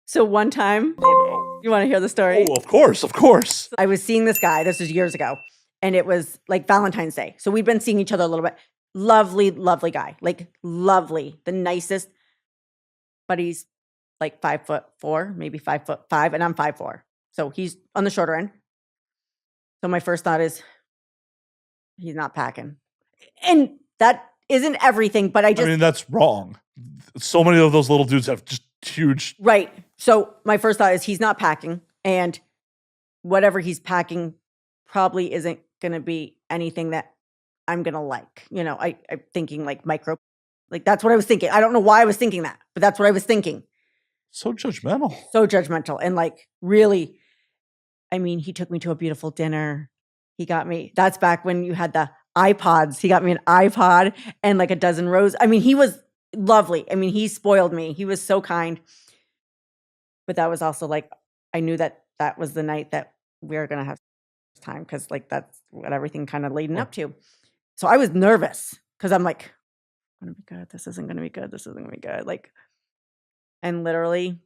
So one time, Oh, you want to hear the story? no. Oh, of course, of course. I was seeing this guy, this was years ago, and it was like Valentine's Day. So we'd been seeing each other a little bit. Lovely, lovely guy. Like lovely, the nicest. But he's like 5'4", maybe 5'5", and I'm 5'4". So he's on the shorter end. So my first thought is, he's not packing. And that isn't everything, but I mean, that's wrong. So many of those little dudes have just huge. Right. So my first thought is he's not packing, and whatever he's packing probably isn't going to be anything that I'm going to like. You know, I'm thinking like micro, like that's what I was thinking. I don't know why I was thinking that, but that's what I was thinking. So judgmental. So judgmental. And like, really, I mean, he took me to a beautiful dinner. He got me, that's back when you had the iPods. He got me an iPod and like a dozen roses. I mean, he was lovely. I mean, he spoiled me. He was so kind. But that was also like, I knew that that was the night that we were going to have time, because like that's what everything kind of leading up to. So I was nervous because I'm like, going to be good. This isn't going to be good. This isn't going to be good. Like, and literally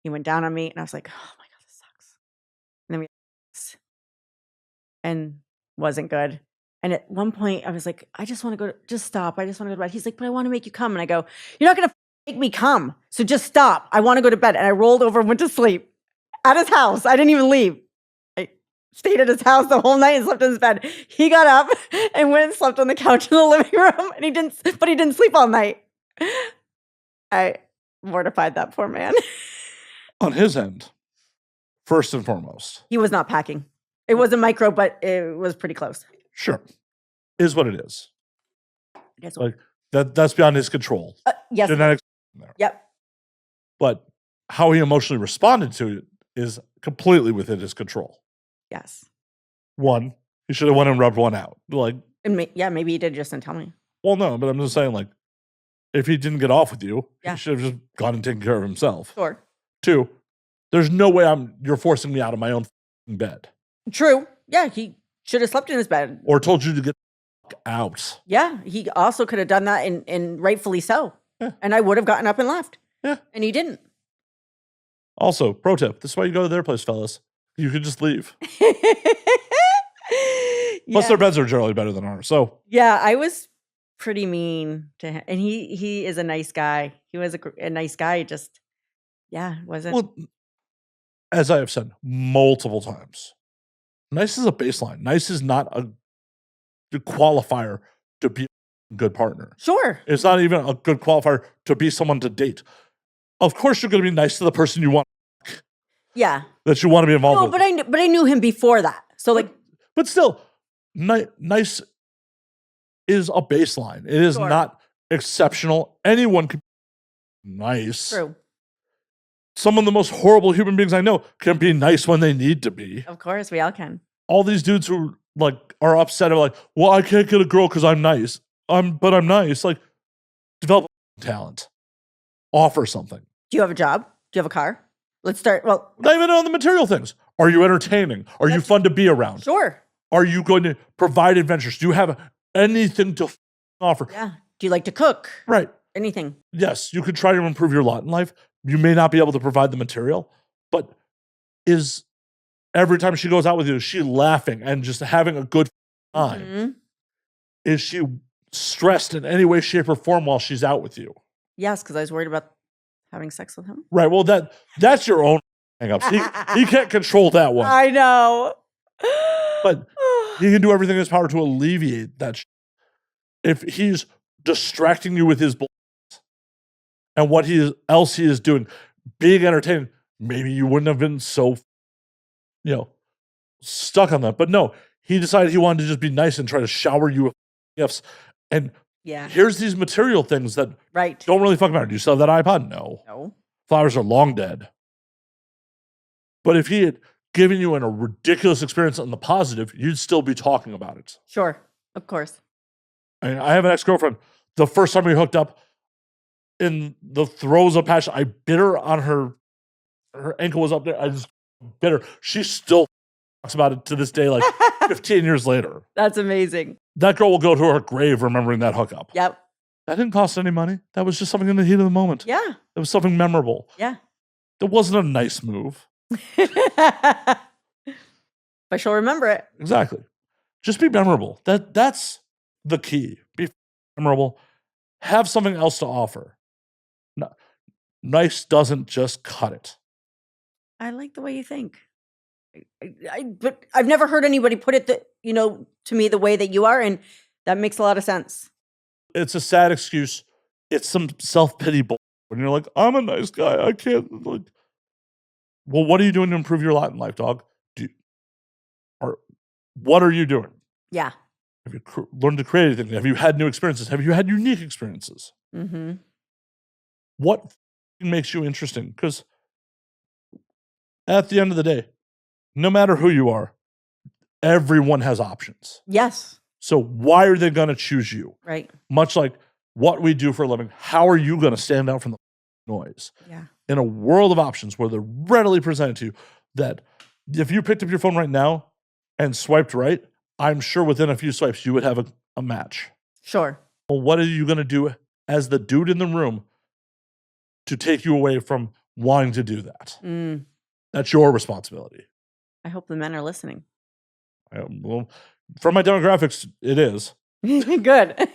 he went down on me and I was like, oh my God, this sucks. And then and wasn't good. And at one point I was like, I just want to just stop. I just want to go to bed. He's like, but I want to make you come. And I go, you're not going to make me come. So just stop. I want to go to bed. And I rolled over and went to sleep at his house. I didn't even leave. I stayed at his house the whole night and slept in his bed. He got up and went and slept on the couch in the living room, and he didn't sleep all night. I mortified that poor man. On his end, first and foremost, he was not packing. It was a micro, but it was pretty close. Sure. Is what it is. Guess like that's beyond his control. Yes. Genetics. Yep. But how he emotionally responded to it is completely within his control. Yes. One, he should have went and rubbed one out. Like, and maybe he did, just didn't tell me. Well, no, but I'm just saying, like, if he didn't get off with you, yeah, he should have just gone and taken care of himself. Sure. Two, there's no way you're forcing me out of my own bed. True. Yeah, he should have slept in his bed. Or told you to get out. Yeah, he also could have done that, and rightfully so. Yeah. And I would have gotten up and left. Yeah. And he didn't. Also, pro tip, this is why you go to their place, fellas. You could just leave. Plus, their beds are generally better than ours. So yeah, I was pretty mean to him. And he is a nice guy. He was a nice guy. Just, wasn't. Well, as I have said multiple times, nice is a baseline. Nice is not a qualifier to be a good partner. Sure. It's not even a good qualifier to be someone to date. Of course, you're going to be nice to the person you want. Yeah. That you want to be involved with. But I knew him before that. So like. But still, nice is a baseline. It is not exceptional. Anyone can be nice. True. Some of the most horrible human beings I know can be nice when they need to be. Of course, we all can. All these dudes who like are upset are like, well, I can't get a girl because I'm nice. But I'm nice. Like, develop talent. Offer something. Do you have a job? Do you have a car? Let's start. Well, not even on the material things. Are you entertaining? Are you fun to be around? Sure. Are you going to provide adventures? Do you have anything to offer? Yeah. Do you like to cook? Right. Anything. Yes, you could try to improve your lot in life. You may not be able to provide the material, but is every time she goes out with you, is she laughing and just having a good time? Mm-hmm. Is she stressed in any way, shape, or form while she's out with you? Yes, because I was worried about having sex with him. Right. Well, that's your own hang-ups. He can't control that one. I know. But he can do everything in his power to alleviate that. If he's distracting you with his bullshit and what else he is doing, being entertaining, maybe you wouldn't have been so, stuck on that. But no, he decided he wanted to just be nice and try to shower you with gifts. And here's these material things that don't really fucking matter. Do you still have that iPod? No. Flowers are long dead. But if he had given you a ridiculous experience on the positive, you'd still be talking about it. Sure. Of course. I have an ex-girlfriend. The first time we hooked up, in the throes of passion, I bit her on her ankle was up there. I just bit her. She still talks about it to this day, like 15 years later. That's amazing. That girl will go to her grave remembering that hookup. Yep. That didn't cost any money. That was just something in the heat of the moment. Yeah. It was something memorable. Yeah. It wasn't a nice move. But she'll remember it. Exactly. Just be memorable. That's the key. Be memorable. Have something else to offer. No, nice doesn't just cut it. I like the way you think. But I've never heard anybody put it to me the way that you are, and that makes a lot of sense. It's a sad excuse. It's some self-pity bull. When you're like, I'm a nice guy. I can't. Like, well, what are you doing to improve your lot in life, dog? Or what are you doing? Yeah. Have you learned to create anything? Have you had new experiences? Have you had unique experiences? Mm-hmm. What makes you interesting? Because at the end of the day, no matter who you are, everyone has options. Yes. So why are they going to choose you? Right. Much like what we do for a living, how are you going to stand out from the noise? Yeah. In a world of options where they're readily presented to you, that if you picked up your phone right now and swiped right, I'm sure within a few swipes you would have a match. Sure. Well, what are you going to do as the dude in the room to take you away from wanting to do that? That's your responsibility. I hope the men are listening. Well, from my demographics, it is. Good.